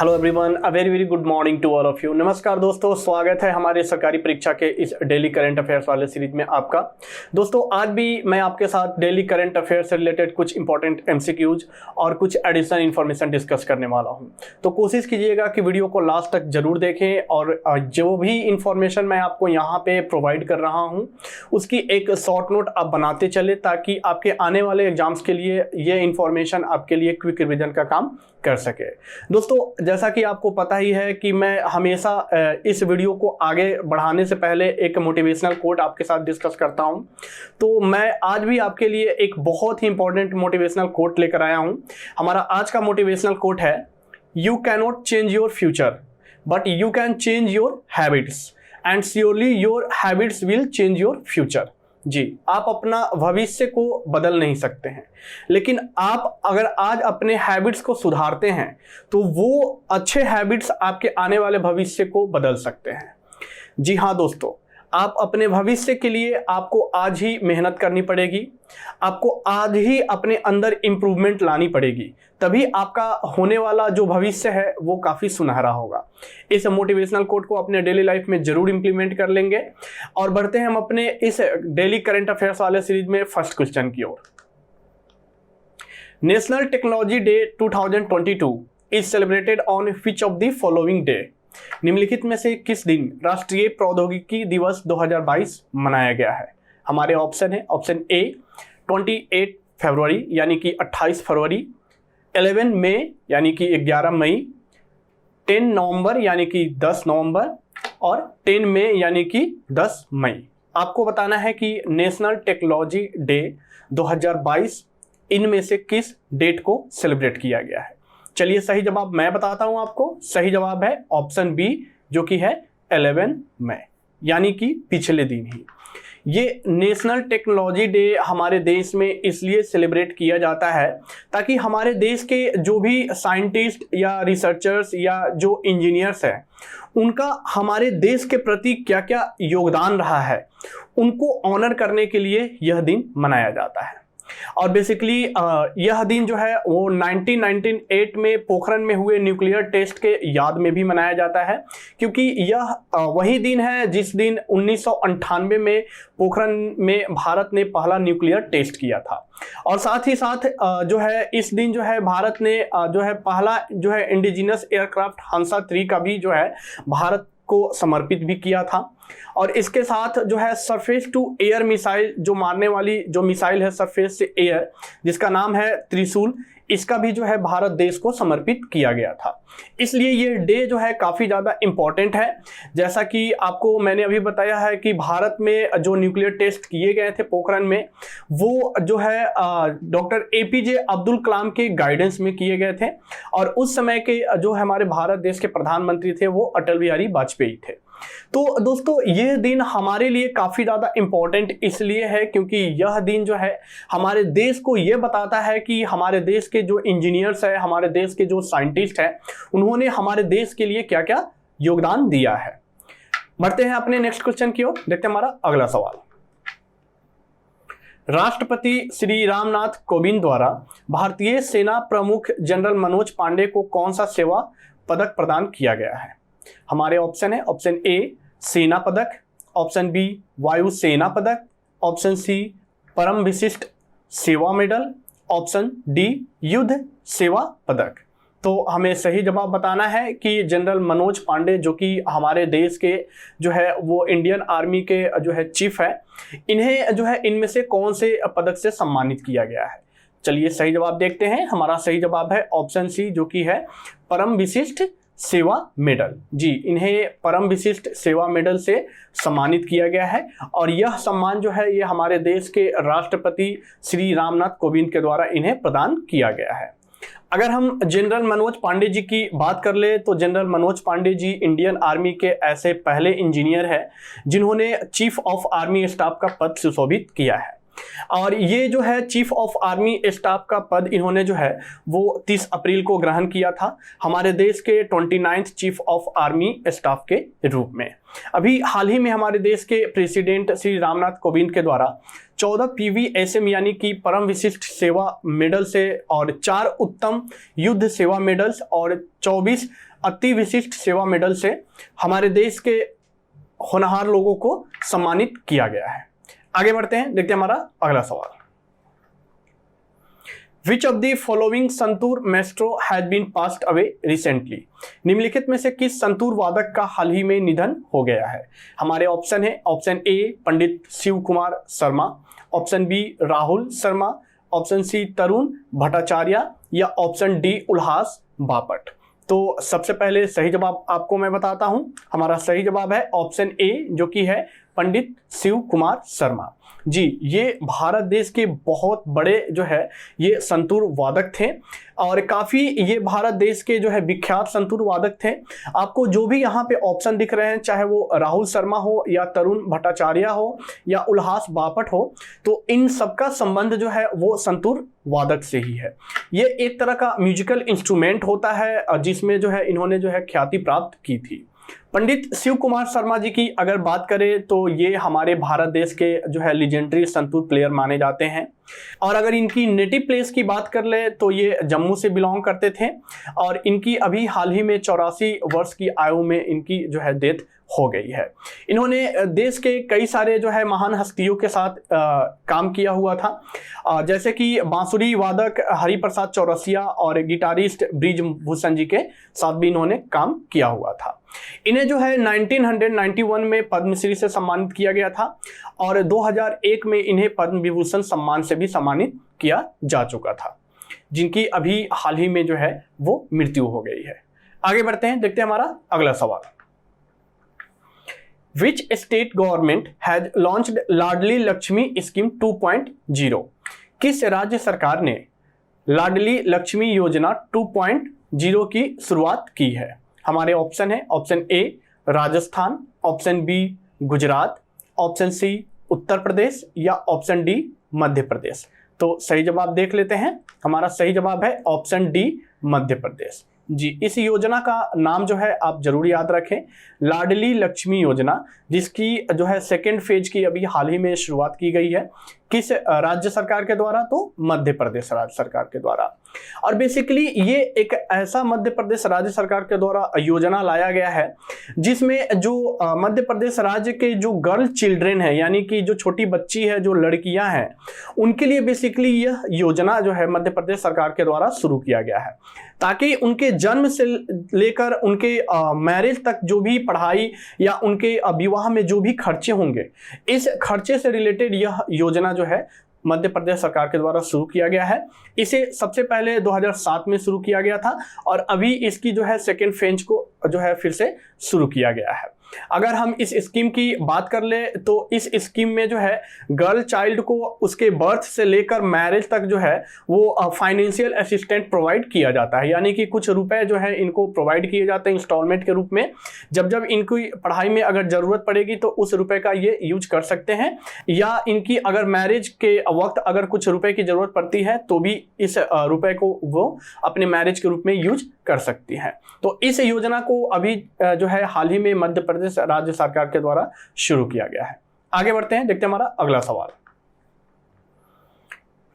Hello everyone, a very very good morning to all of you. नमस्कार दोस्तों, स्वागत है हमारे सरकारी परीक्षा के इस डेली करंट अफेयर्स वाले सीरीज में आपका। दोस्तों आज भी मैं आपके साथ डेली करंट अफेयर्स से रिलेटेड कुछ इंपॉर्टेंट एमसीक्यूज और कुछ एडिशनल इन्फॉर्मेशन डिस्कस करने वाला हूं। तो कोशिश कीजिएगा कि वीडियो को लास्ट तक जरूर देखें और जो भी इंफॉर्मेशन मैं आपको यहाँ पे प्रोवाइड कर रहा हूँ उसकी एक शॉर्ट नोट आप बनाते चले, ताकि आपके आने वाले एग्जाम्स के लिए ये इंफॉर्मेशन आपके लिए क्विक रिविजन का काम कर सके। दोस्तों जैसा कि आपको पता ही है कि मैं हमेशा इस वीडियो को आगे बढ़ाने से पहले एक मोटिवेशनल कोट आपके साथ डिस्कस करता हूं। तो मैं आज भी आपके लिए एक बहुत ही इंपॉर्टेंट मोटिवेशनल कोट लेकर आया हूं। हमारा आज का मोटिवेशनल कोट है, you can not change your future but you can change your habits and surely your habits will change your future. जी, आप अपना भविष्य को बदल नहीं सकते हैं, लेकिन आप अगर आज अपने हैबिट्स को सुधारते हैं तो वो अच्छे हैबिट्स आपके आने वाले भविष्य को बदल सकते हैं। जी हाँ दोस्तों, आप अपने भविष्य के लिए आपको आज ही मेहनत करनी पड़ेगी, आपको आज ही अपने अंदर इम्प्रूवमेंट लानी पड़ेगी, तभी आपका होने वाला जो भविष्य है वो काफ़ी सुनहरा होगा। इस मोटिवेशनल कोट को अपने डेली लाइफ में जरूर इंप्लीमेंट कर लेंगे। और बढ़ते हैं हम अपने इस डेली करंट अफेयर्स वाले सीरीज में फर्स्ट क्वेश्चन की ओर। National technology day 2022 is celebrated on which of the following day? निम्नलिखित में से किस दिन राष्ट्रीय प्रौद्योगिकी दिवस 2022 मनाया गया है? हमारे ऑप्शन है, ऑप्शन ए 28 फरवरी यानी कि 28 फरवरी, 11 मई यानी कि 11 मई, 10 नवंबर यानी कि 10 नवंबर और 10 मई यानी कि 10 मई। आपको बताना है कि नेशनल टेक्नोलॉजी डे 2022 इनमें से किस डेट को सेलिब्रेट किया गया है। चलिए सही जवाब मैं बताता हूं आपको। सही जवाब है ऑप्शन बी, जो कि है 11 मई यानी कि पिछले दिन ही। ये नेशनल टेक्नोलॉजी डे हमारे देश में इसलिए सेलिब्रेट किया जाता है ताकि हमारे देश के जो भी साइंटिस्ट या रिसर्चर्स या जो इंजीनियर्स हैं उनका हमारे देश के प्रति क्या क्या योगदान रहा है उनको ऑनर करने के लिए यह दिन मनाया जाता है। और बेसिकली यह दिन जो है वो 1998 में पोखरण में हुए न्यूक्लियर टेस्ट के याद में भी मनाया जाता है, क्योंकि यह वही दिन है जिस दिन 1998 में पोखरण में भारत ने पहला न्यूक्लियर टेस्ट किया था। और साथ ही साथ जो है इस दिन जो है भारत ने जो है पहला जो है इंडिजिनस एयरक्राफ्ट हंसा 3 का भी जो है भारत को समर्पित भी किया था। और इसके साथ जो है सरफेस टू एयर मिसाइल, जो मारने वाली जो मिसाइल है सरफेस से एयर, जिसका नाम है त्रिशूल, इसका भी जो है भारत देश को समर्पित किया गया था। इसलिए ये डे जो है काफ़ी ज़्यादा इम्पॉर्टेंट है। जैसा कि आपको मैंने अभी बताया है कि भारत में जो न्यूक्लियर टेस्ट किए गए थे पोखरण में, वो जो है डॉक्टर एपीजे अब्दुल कलाम के गाइडेंस में किए गए थे। और उस समय के जो हमारे भारत देश के प्रधानमंत्री थे वो अटल बिहारी वाजपेयी थे। तो दोस्तों ये दिन हमारे लिए काफ़ी ज़्यादा इम्पॉर्टेंट इसलिए है क्योंकि यह दिन जो है हमारे देश को ये बताता है कि हमारे देश के जो इंजीनियर्स हैं, हमारे देश के जो साइंटिस्ट हैं, उन्होंने हमारे देश के लिए क्या क्या योगदान दिया है। बढ़ते हैं अपने नेक्स्ट क्वेश्चन की ओर। देखते हैं हमारा अगला सवाल। राष्ट्रपति श्री रामनाथ कोविंद द्वारा भारतीय सेना प्रमुख जनरल मनोज पांडे को कौन सा सेवा पदक प्रदान किया गया है? हमारे ऑप्शन है, ऑप्शन ए सेना पदक, ऑप्शन बी वायु सेना पदक, ऑप्शन सी परम विशिष्ट सेवा मेडल, ऑप्शन डी युद्ध सेवा पदक। तो हमें सही जवाब बताना है कि जनरल मनोज पांडे, जो कि हमारे देश के जो है वो इंडियन आर्मी के जो है चीफ है, इन्हें जो है इनमें से कौन से पदक से सम्मानित किया गया है। चलिए सही जवाब देखते हैं। हमारा सही जवाब है ऑप्शन सी, जो कि है परम विशिष्ट सेवा मेडल। जी, इन्हें परम विशिष्ट सेवा मेडल से सम्मानित किया गया है। और यह सम्मान जो है ये हमारे देश के राष्ट्रपति श्री रामनाथ कोविंद के द्वारा इन्हें प्रदान किया गया है। अगर हम जनरल मनोज पांडे जी की बात कर ले तो general Manoj Pandey ji Indian army के ऐसे पहले इंजीनियर हैं जिन्होंने चीफ ऑफ आर्मी स्टाफ का पद सुशोभित किया है। और ये जो है चीफ ऑफ आर्मी स्टाफ का पद इन्होंने जो है वो 30 अप्रैल को ग्रहण किया था हमारे देश के 29th chief of army staff के रूप में। अभी हाल ही में हमारे देश के प्रेसिडेंट श्री रामनाथ कोविंद के द्वारा 14 PVSM यानी कि परम विशिष्ट सेवा मेडल से और 4 उत्तम युद्ध सेवा मेडल्स और 24 अति विशिष्ट सेवा मेडल से हमारे देश के होनहार लोगों को सम्मानित किया गया है। आगे बढ़ते हैं, देखते हैं हमारा अगला सवाल। Which of the following santoor maestro has been passed away recently? निम्नलिखित में से किस संतूर वादक का हाल ही में निधन हो गया है? हमारे ऑप्शन है, option A Pandit Shiv Kumar Sharma, option B Rahul Sharma, option C Tarun Bhattacharya या ऑप्शन डी उल्हास बापट। तो सबसे पहले सही जवाब आपको मैं बताता हूं। हमारा सही जवाब है ऑप्शन ए, जो कि है पंडित शिव कुमार शर्मा। जी, ये भारत देश के बहुत बड़े जो है ये संतूर वादक थे और काफ़ी ये भारत देश के जो है विख्यात संतूर वादक थे। आपको जो भी यहाँ पे ऑप्शन दिख रहे हैं, चाहे वो राहुल शर्मा हो या तरुण भट्टाचार्य हो या उल्हास बापट हो, तो इन सबका संबंध जो है वो संतूर वादक से ही है। ये एक तरह का म्यूजिकल इंस्ट्रूमेंट होता है जिसमें जो है इन्होंने जो है ख्याति प्राप्त की थी। पंडित शिव कुमार शर्मा जी की अगर बात करें तो ये हमारे भारत देश के जो है लीजेंडरी संतूर प्लेयर माने जाते हैं। और अगर इनकी नेटिव प्लेस की बात कर ले तो ये जम्मू से बिलोंग करते थे और इनकी अभी हाल ही में 84 वर्ष की आयु में इनकी जो है डेथ हो गई है। इन्होंने देश के कई सारे जो है महान हस्तियों के साथ काम किया हुआ था, जैसे कि बांसुरी वादक हरिप्रसाद चौरसिया और गिटारिस्ट ब्रिजभूषण जी के साथ भी इन्होंने काम किया हुआ था। इन्हें जो है 1991 में पद्मश्री से सम्मानित किया गया था और 2001 में इन्हें पद्म विभूषण सम्मान से भी सम्मानित किया जा चुका था, जिनकी अभी हाल ही में जो है वो मृत्यु हो गई है। आगे बढ़ते हैं, देखते हैं हमारा अगला सवाल। Which state government has launched Ladli Lakshmi scheme 2.0? किस राज्य सरकार ने लाडली लक्ष्मी योजना 2.0 की शुरुआत की है? हमारे ऑप्शन है, option A Rajasthan, option B Gujarat, option C Uttar Pradesh या ऑप्शन डी मध्य प्रदेश। तो सही जवाब देख लेते हैं। हमारा सही जवाब है ऑप्शन डी मध्य प्रदेश। जी, इस योजना का नाम जो है आप जरूर याद रखें, लाडली लक्ष्मी योजना, जिसकी जो है सेकेंड फेज की अभी हाल ही में शुरुआत की गई है। किस राज्य सरकार के द्वारा? तो मध्य प्रदेश राज्य सरकार के द्वारा। और बेसिकली ये एक ऐसा मध्य प्रदेश राज्य सरकार के द्वारा योजना लाया गया है जिसमें जो मध्य प्रदेश राज्य के जो गर्ल चिल्ड्रेन है, यानी कि जो छोटी बच्ची है, जो लड़कियां हैं, उनके लिए बेसिकली यह योजना जो है मध्य प्रदेश सरकार के द्वारा शुरू किया गया है, ताकि उनके जन्म से लेकर उनके मैरिज तक जो भी पढ़ाई या उनके विवाह में जो भी खर्चे होंगे, इस खर्चे से रिलेटेड यह योजना जो है मध्य प्रदेश सरकार के द्वारा शुरू किया गया है। इसे सबसे पहले 2007 में शुरू किया गया था और अभी इसकी जो है सेकेंड फेज को जो है फिर से शुरू किया गया है। अगर हम इस स्कीम की बात कर ले तो इस स्कीम में जो है गर्ल चाइल्ड को उसके बर्थ से लेकर मैरिज तक जो है वो फाइनेंशियल असिस्टेंट प्रोवाइड किया जाता है, यानी कि कुछ रुपए जो है इनको प्रोवाइड किए जाते हैं इंस्टॉलमेंट के रूप में। जब जब इनकी पढ़ाई में अगर ज़रूरत पड़ेगी तो उस रुपए का ये यूज कर सकते हैं, या इनकी अगर मैरिज के वक्त अगर कुछ रुपए की ज़रूरत पड़ती है तो भी इस रुपए को वो अपने मैरिज के रूप में यूज कर सकती हैं। तो इस योजना को अभी जो है हाल ही में मध्य प्रदेश राज्य सरकार के द्वारा शुरू किया गया है। आगे बढ़ते हैं, देखते हैं हमारा अगला सवाल।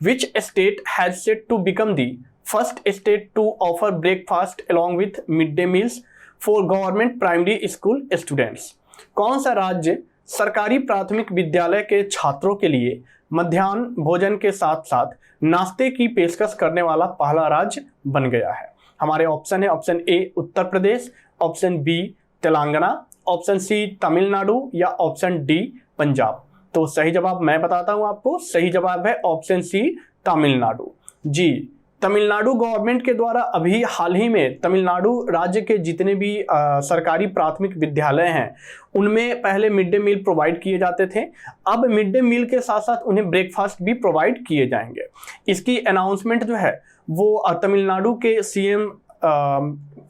Which state has set to become the first state to offer breakfast along with midday meals for government primary school students? कौन सा राज्य सरकारी प्राथमिक विद्यालय के छात्रों के लिए मध्याह्न भोजन के साथ साथ नाश्ते की पेशकश करने वाला पहला राज्य बन गया है? हमारे ऑप्शन है, option A Uttar Pradesh, option B Telangana, option C Tamil Nadu या ऑप्शन डी पंजाब। तो सही जवाब मैं बताता हूं आपको, सही जवाब है ऑप्शन सी तमिलनाडु। जी, तमिलनाडु गवर्नमेंट के द्वारा अभी हाल ही में तमिलनाडु राज्य के जितने भी सरकारी प्राथमिक विद्यालय हैं उनमें पहले मिड डे मील प्रोवाइड किए जाते थे, अब मिड डे मील के साथ साथ उन्हें ब्रेकफास्ट भी प्रोवाइड किए जाएंगे। इसकी अनाउंसमेंट जो है वो तमिलनाडु के सीएम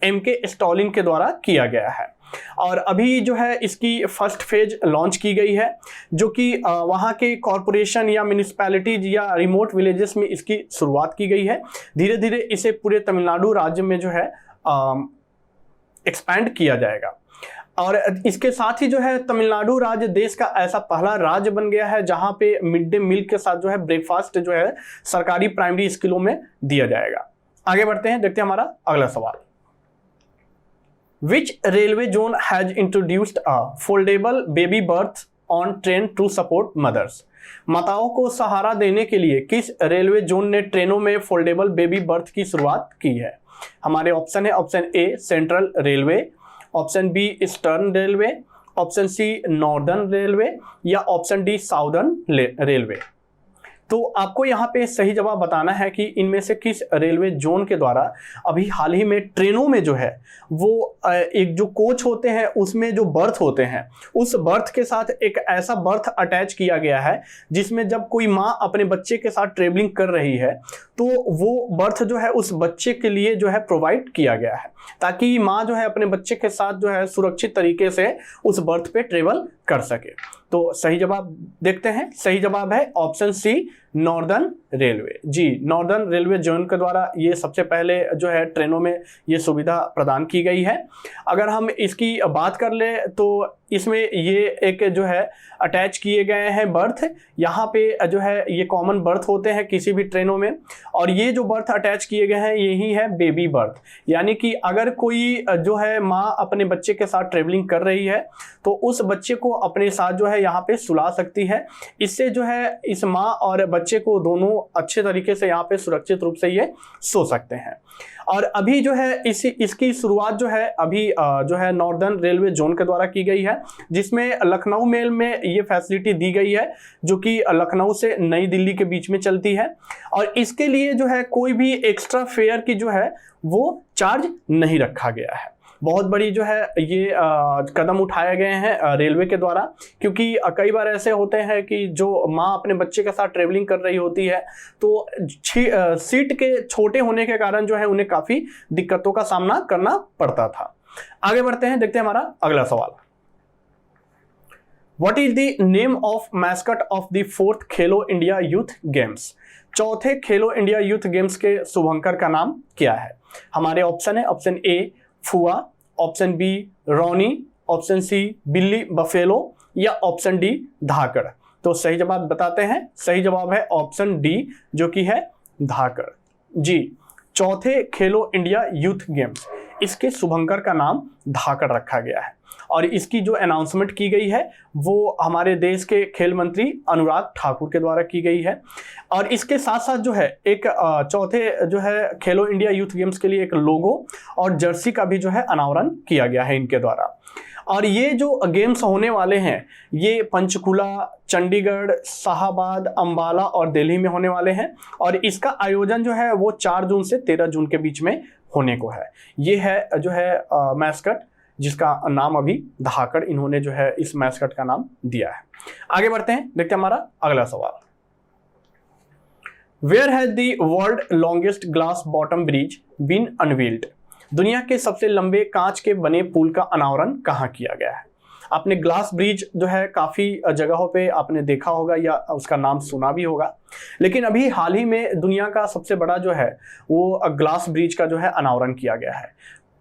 एमके स्टालिन के द्वारा किया गया है और अभी जो है इसकी फर्स्ट फेज लॉन्च की गई है, जो कि वहाँ के कॉरपोरेशन या म्यूनिसिपैलिटीज या रिमोट विलेजेस में इसकी शुरुआत की गई है। धीरे धीरे इसे पूरे तमिलनाडु राज्य में जो है एक्सपैंड किया जाएगा और इसके साथ ही जो है तमिलनाडु राज्य देश का ऐसा पहला राज्य बन गया है जहाँ पे मिड डे मील के साथ जो है ब्रेकफास्ट जो है सरकारी प्राइमरी स्कूलों में दिया जाएगा। आगे बढ़ते हैं, देखते हैं हमारा अगला सवाल। Which railway zone has introduced a foldable baby berth on train to support mothers. माताओं को सहारा देने के लिए किस रेलवे जोन ने ट्रेनों में फोल्डेबल बेबी बर्थ की शुरुआत की है? हमारे ऑप्शन है, option A central railway, option B eastern railway, option C northern railway या ऑप्शन डी साउदर्न रेलवे। तो आपको यहाँ पे सही जवाब बताना है कि इनमें से किस रेलवे जोन के द्वारा अभी हाल ही में ट्रेनों में जो है वो एक जो कोच होते हैं उसमें जो बर्थ होते हैं उस बर्थ के साथ एक ऐसा बर्थ अटैच किया गया है जिसमें जब कोई माँ अपने बच्चे के साथ ट्रेवलिंग कर रही है तो वो बर्थ जो है उस बच्चे के लिए जो है प्रोवाइड किया गया है ताकि माँ जो है अपने बच्चे के साथ जो है सुरक्षित तरीके से उस बर्थ पे ट्रेवल कर सके। तो सही जवाब देखते हैं, सही जवाब है ऑप्शन सी नॉर्दर्न रेलवे। जी, नॉर्दर्न रेलवे जोन के द्वारा ये सबसे पहले जो है ट्रेनों में ये सुविधा प्रदान की गई है। अगर हम इसकी बात कर ले तो इसमें ये एक जो है अटैच किए गए हैं बर्थ, यहाँ पे जो है ये कॉमन बर्थ होते हैं किसी भी ट्रेनों में और ये जो बर्थ अटैच किए गए हैं यही है बेबी बर्थ। यानी कि अगर कोई जो है माँ अपने बच्चे के साथ ट्रेवलिंग कर रही है तो उस बच्चे को अपने साथ जो है यहाँ पे सुला सकती है। इससे जो है इस माँ और बच्चे को दोनों अच्छे तरीके से यहाँ पे सुरक्षित रूप से ये सो सकते हैं। और अभी जो है इसकी शुरुआत जो है अभी जो है नॉर्दर्न रेलवे जोन के द्वारा की गई है जिसमें लखनऊ मेल में ये फैसिलिटी दी गई है जो कि लखनऊ से नई दिल्ली के बीच में चलती है और इसके लिए जो है कोई भी एक्स्ट्रा फेयर की जो है वो चार्ज नहीं रखा गया है। बहुत बड़ी जो है ये कदम उठाए गए हैं रेलवे के द्वारा क्योंकि कई बार ऐसे होते हैं कि जो माँ अपने बच्चे के साथ ट्रेवलिंग कर रही होती है तो सीट के छोटे होने के कारण जो है उन्हें काफ़ी दिक्कतों का सामना करना पड़ता था। आगे बढ़ते हैं, देखते हैं हमारा अगला सवाल। What is the name of mascot of the 4th Khelo India youth games? चौथे खेलो इंडिया यूथ गेम्स के शुभंकर का नाम क्या है? हमारे ऑप्शन है, ऑप्शन ए फुआ, ऑप्शन बी रोनी, ऑप्शन सी बिल्ली बफेलो या ऑप्शन डी धाकड़। तो सही जवाब बताते हैं, सही जवाब है ऑप्शन डी जो कि है धाकड़। जी, चौथे खेलो इंडिया यूथ गेम्स इसके शुभंकर का नाम धाकड़ रखा गया है और इसकी जो अनाउंसमेंट की गई है वो हमारे देश के खेल मंत्री अनुराग ठाकुर के द्वारा की गई है। और इसके साथ साथ जो है एक चौथे जो है खेलो इंडिया यूथ गेम्स के लिए एक लोगो और जर्सी का भी जो है अनावरण किया गया है इनके द्वारा। और ये जो गेम्स होने वाले हैं ये पंचकुला, चंडीगढ़, शाहबाद, अंबाला और दिल्ली में होने वाले हैं और इसका आयोजन जो है वो 4 जून से 13 जून के बीच में होने को है। ये है जो है मैस्कट जिसका नाम अभी धाकड़ इन्होंने जो है इस मैस्कट का नाम दिया है। आगे बढ़ते हैं, देखते हैं हमारा अगला सवाल। Where has the world longest glass bottom bridge been unveiled? दुनिया के सबसे लंबे कांच के बने पुल का अनावरण कहाँ किया गया है? आपने ग्लास ब्रिज जो है काफ़ी जगहों पे आपने देखा होगा या उसका नाम सुना भी होगा, लेकिन अभी हाल ही में दुनिया का सबसे बड़ा जो है वो ग्लास ब्रिज का जो है अनावरण किया गया है।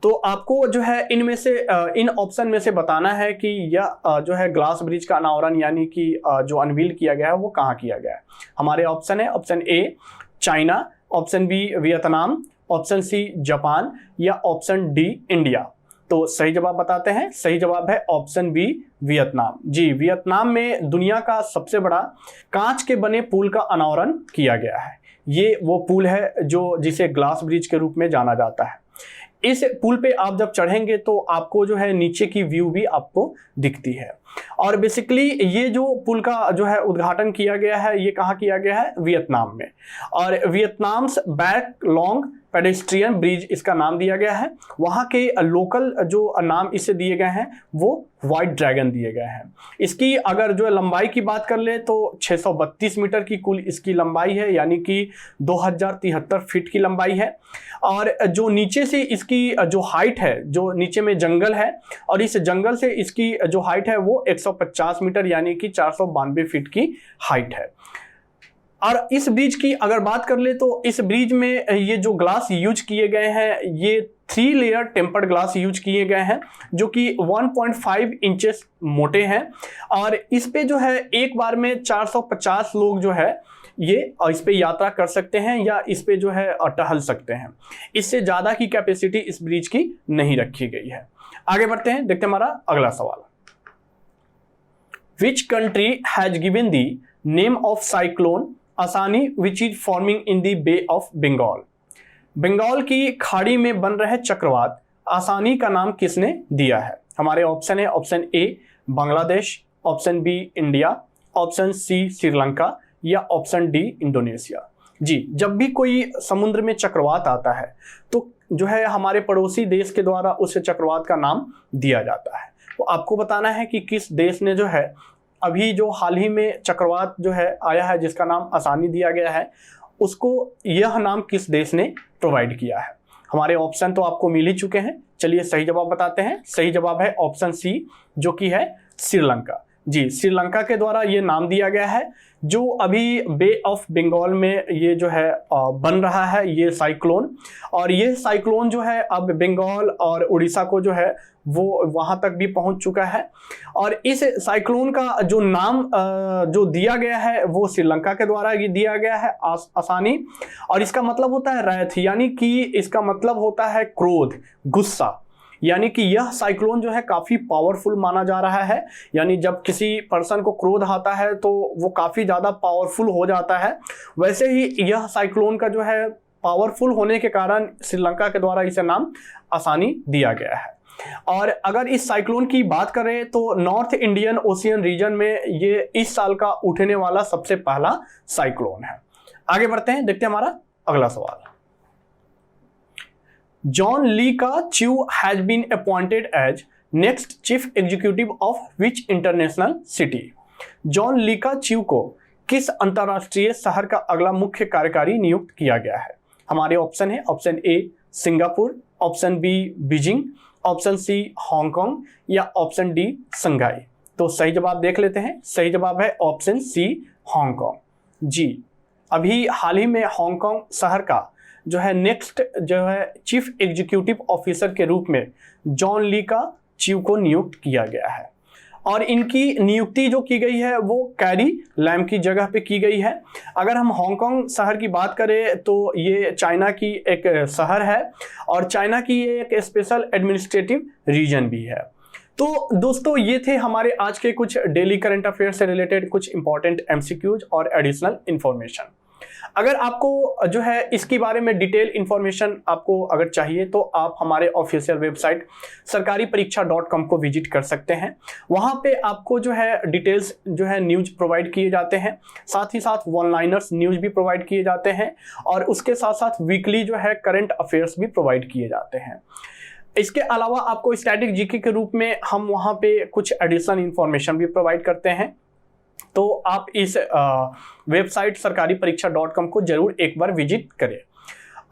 तो आपको जो है इनमें से इन ऑप्शन में से बताना है कि यह जो है ग्लास ब्रिज का अनावरण यानी कि जो अनवील किया गया है वो कहाँ किया गया है। हमारे ऑप्शन है, option A China, option B Vietnam, option C Japan या ऑप्शन डी इंडिया। तो सही जवाब बताते हैं, सही जवाब है ऑप्शन बी वियतनाम। जी, वियतनाम में दुनिया का सबसे बड़ा कांच के बने पुल का अनावरण किया गया है। ये वो पुल है जो जिसे ग्लास ब्रिज के रूप में जाना जाता है। इस पुल पे आप जब चढ़ेंगे तो आपको जो है नीचे की व्यू भी आपको दिखती है। और बेसिकली ये जो पुल का जो है उद्घाटन किया गया है ये कहाँ किया गया है? वियतनाम में। और वियतनाम्स बैक लॉन्ग पेडेस्ट्रियन ब्रिज इसका नाम दिया गया है। वहाँ के लोकल जो नाम इसे दिए गए हैं वो व्हाइट ड्रैगन दिए गए हैं। इसकी अगर जो लंबाई की बात कर ले तो 632 मीटर की कुल इसकी लंबाई है यानी कि 2073 फीट की लंबाई है। और जो नीचे से इसकी जो हाइट है, जो नीचे में जंगल है और इस जंगल से इसकी जो हाइट है वो 150 मीटर यानी कि 492 फीट की हाइट है। और इस ब्रिज की अगर बात कर ले तो इस ब्रिज में ये जो ग्लास यूज किए गए हैं ये 3 लेयर टेम्पर्ड ग्लास यूज किए गए हैं जो कि 1.5 इंचेस मोटे हैं। और इस पे जो है एक बार में 450 लोग जो है ये इस पे यात्रा कर सकते हैं या इस पे जो है टहल सकते हैं। इससे ज़्यादा की कैपेसिटी इस ब्रिज की नहीं रखी गई है। आगे बढ़ते हैं, देखते हैं हमारा अगला सवाल। Which country has given the name of cyclone आसानी which is forming in the Bay of Bengal? Bengal की खाड़ी में बन रहे चक्रवात आसानी का नाम किसने दिया है? हमारे ऑप्शन है, option A Bangladesh, option B India, option C Sri Lanka या ऑप्शन डी इंडोनेशिया। जी, जब भी कोई समुद्र में चक्रवात आता है तो जो है हमारे पड़ोसी देश के द्वारा उस चक्रवात का नाम दिया जाता है। तो आपको बताना है कि किस देश ने जो है अभी जो हाल ही में चक्रवात जो है आया है जिसका नाम आसानी दिया गया है, उसको यह नाम किस देश ने प्रोवाइड किया है। हमारे ऑप्शन तो आपको मिल ही चुके हैं, चलिए सही जवाब बताते हैं। सही जवाब है ऑप्शन सी, जो कि है श्रीलंका। जी, श्रीलंका के द्वारा ये नाम दिया गया है। जो अभी बे ऑफ बंगाल में ये जो है बन रहा है ये साइक्लोन, और ये साइक्लोन जो है अब बंगाल और उड़ीसा को जो है वो वहाँ तक भी पहुँच चुका है। और इस साइक्लोन का जो नाम जो दिया गया है वो श्रीलंका के द्वारा ये दिया गया है आसानी, और इसका मतलब होता है रैथ, यानी कि इसका मतलब होता है क्रोध, गुस्सा। यानी कि यह साइक्लोन जो है काफ़ी पावरफुल माना जा रहा है। यानी जब किसी पर्सन को क्रोध आता है तो वो काफ़ी ज़्यादा पावरफुल हो जाता है। वैसे ही यह साइक्लोन का जो है पावरफुल होने के कारण श्रीलंका के द्वारा इसे नाम आसानी दिया गया है। और अगर इस साइक्लोन की बात करें तो नॉर्थ इंडियन ओशियन रीजन में ये इस साल का उठने वाला सबसे पहला साइक्लोन है। आगे बढ़ते हैं, देखते हैं हमारा अगला सवाल। John Lee Ka Chiu has been appointed as next chief executive of which international city? John Lee Ka Chiu को किस अंतरराष्ट्रीय शहर का अगला मुख्य कार्यकारी नियुक्त किया गया है? हमारे ऑप्शन है, option A Singapore, option B Beijing, option C Hong Kong या ऑप्शन डी शंघाई। तो सही जवाब देख लेते हैं। सही जवाब है ऑप्शन सी हांगकांग। जी, अभी हाल ही में हांगकांग शहर का जो है नेक्स्ट जो है चीफ एग्जीक्यूटिव ऑफिसर के रूप में जॉन ली का च्यू को नियुक्त किया गया है। और इनकी नियुक्ति जो की गई है वो कैरी लैम की जगह पे की गई है। अगर हम हांगकांग शहर की बात करें तो ये चाइना की एक शहर है और चाइना की ये एक स्पेशल एडमिनिस्ट्रेटिव रीजन भी है। तो दोस्तों, ये थे हमारे आज के कुछ डेली करंट अफेयर से रिलेटेड कुछ इंपॉर्टेंट एमसीक्यूज और एडिशनल इंफॉर्मेशन। अगर आपको जो है इसके बारे में डिटेल इंफॉर्मेशन आपको अगर चाहिए तो आप हमारे ऑफिशियल वेबसाइट sarkaripareeksha.com को विजिट कर सकते हैं। वहाँ पे आपको जो है डिटेल्स जो है न्यूज प्रोवाइड किए जाते हैं, साथ ही साथ वन लाइनर्स न्यूज भी प्रोवाइड किए जाते हैं और उसके साथ साथ वीकली जो है करंट अफेयर्स भी प्रोवाइड किए जाते हैं। इसके अलावा आपको स्टैटिक जीके के रूप में हम वहाँ पे कुछ एडिशनल इंफॉर्मेशन भी प्रोवाइड करते हैं। तो आप इस वेबसाइट sarkaripareeksha.com को जरूर एक बार विजिट करें।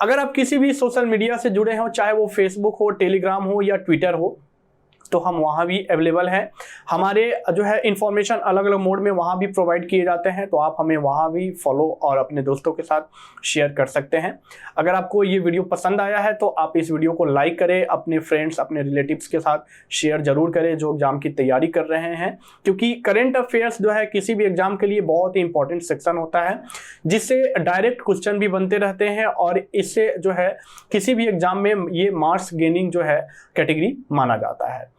अगर आप किसी भी सोशल मीडिया से जुड़े हो, चाहे वो फेसबुक हो, टेलीग्राम हो या ट्विटर हो, तो हम वहाँ भी अवेलेबल हैं। हमारे जो है इंफॉर्मेशन अलग अलग मोड में वहाँ भी प्रोवाइड किए जाते हैं, तो आप हमें वहाँ भी फॉलो और अपने दोस्तों के साथ शेयर कर सकते हैं। अगर आपको ये वीडियो पसंद आया है तो आप इस वीडियो को लाइक करें, अपने फ्रेंड्स अपने रिलेटिव्स के साथ शेयर जरूर करें जो एग्जाम की तैयारी कर रहे हैं, क्योंकि करेंट अफेयर्स जो है किसी भी एग्जाम के लिए बहुत ही इंपॉर्टेंट सेक्शन होता है जिससे डायरेक्ट क्वेश्चन भी बनते रहते हैं और इससे जो है किसी भी एग्जाम में ये मार्क्स गेनिंग जो है कैटेगरी माना जाता है।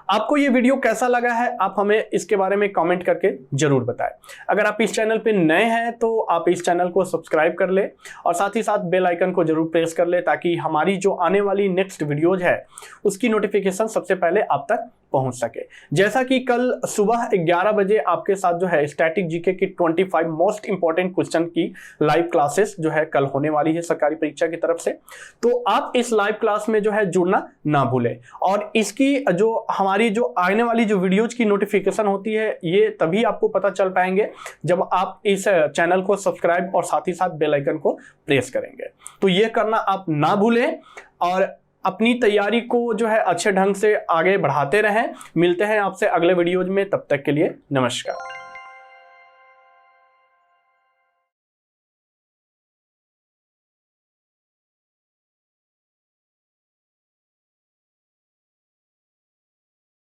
आपको ये वीडियो कैसा लगा है आप हमें इसके बारे में कमेंट करके जरूर बताएं। अगर आप इस चैनल पे नए हैं तो आप इस चैनल को सब्सक्राइब कर ले और साथ ही साथ बेल आइकन को जरूर प्रेस कर ले ताकि हमारी जो आने वाली नेक्स्ट वीडियोज है उसकी नोटिफिकेशन सबसे पहले आप तक पहुंच सके। जैसा कि कल सुबह 11 बजे आपके साथ जो है स्टैटिक जीके की 25 मोस्ट इंपॉर्टेंट क्वेश्चन की लाइव क्लासेस जो है कल होने वाली है सरकारी परीक्षा की तरफ से, तो आप इस लाइव क्लास में जो है जुड़ना ना भूलें। और इसकी जो हमारी जो आने वाली जो वीडियोज की नोटिफिकेशन होती है ये तभी आपको पता चल पाएंगे जब आप इस चैनल को सब्सक्राइब और साथ ही साथ बेल आइकन को प्रेस करेंगे। तो ये करना आप ना भूलें और अपनी तैयारी को जो है अच्छे ढंग से आगे बढ़ाते रहें। मिलते हैं आपसे अगले वीडियोज में, तब तक के लिए नमस्कार।